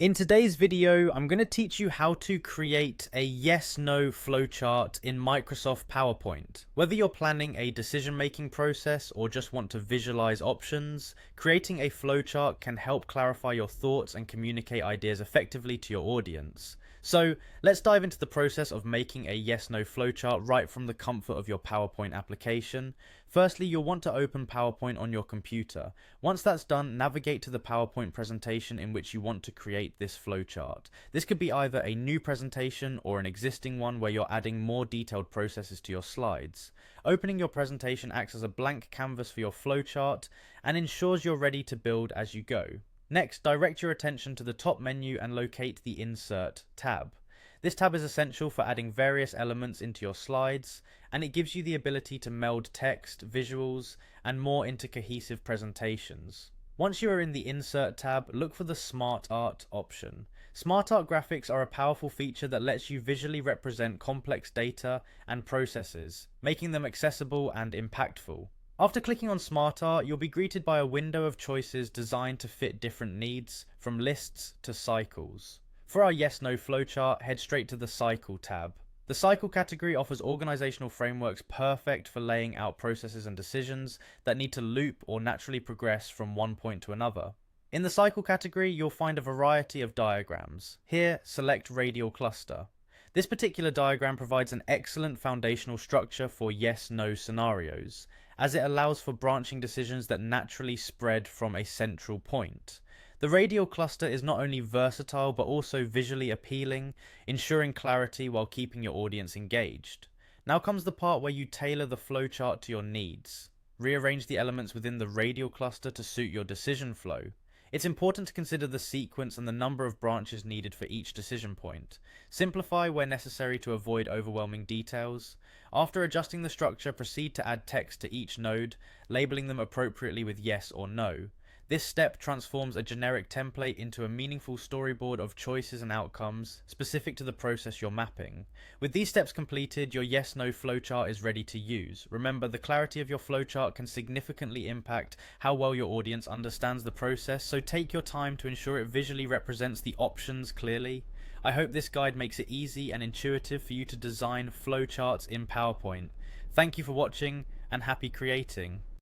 In today's video, I'm going to teach you how to create a yes-no flowchart in Microsoft PowerPoint. Whether you're planning a decision-making process or just want to visualize options, creating a flowchart can help clarify your thoughts and communicate ideas effectively to your audience. So let's dive into the process of making a yes-no flowchart right from the comfort of your PowerPoint application. Firstly, you'll want to open PowerPoint on your computer. Once that's done, navigate to the PowerPoint presentation in which you want to create this flowchart. This could be either a new presentation or an existing one where you're adding more detailed processes to your slides. Opening your presentation acts as a blank canvas for your flowchart and ensures you're ready to build as you go. Next, direct your attention to the top menu and locate the Insert tab. This tab is essential for adding various elements into your slides, and it gives you the ability to meld text, visuals, and more into cohesive presentations. Once you are in the Insert tab, look for the Smart Art option. Smart Art graphics are a powerful feature that lets you visually represent complex data and processes, making them accessible and impactful. After clicking on Smart Art, you'll be greeted by a window of choices designed to fit different needs, from lists to cycles. For our yes-no flowchart, head straight to the Cycle tab. The Cycle category offers organizational frameworks perfect for laying out processes and decisions that need to loop or naturally progress from one point to another. In the Cycle category, you'll find a variety of diagrams. Here, select Radial Cluster. This particular diagram provides an excellent foundational structure for yes-no scenarios, as it allows for branching decisions that naturally spread from a central point. The radial cluster is not only versatile but also visually appealing, ensuring clarity while keeping your audience engaged. Now comes the part where you tailor the flowchart to your needs. Rearrange the elements within the radial cluster to suit your decision flow. It's important to consider the sequence and the number of branches needed for each decision point. Simplify where necessary to avoid overwhelming details. After adjusting the structure, proceed to add text to each node, labeling them appropriately with yes or no. This step transforms a generic template into a meaningful storyboard of choices and outcomes specific to the process you're mapping. With these steps completed, your yes-no flowchart is ready to use. Remember, the clarity of your flowchart can significantly impact how well your audience understands the process, so take your time to ensure it visually represents the options clearly. I hope this guide makes it easy and intuitive for you to design flowcharts in PowerPoint. Thank you for watching, and happy creating!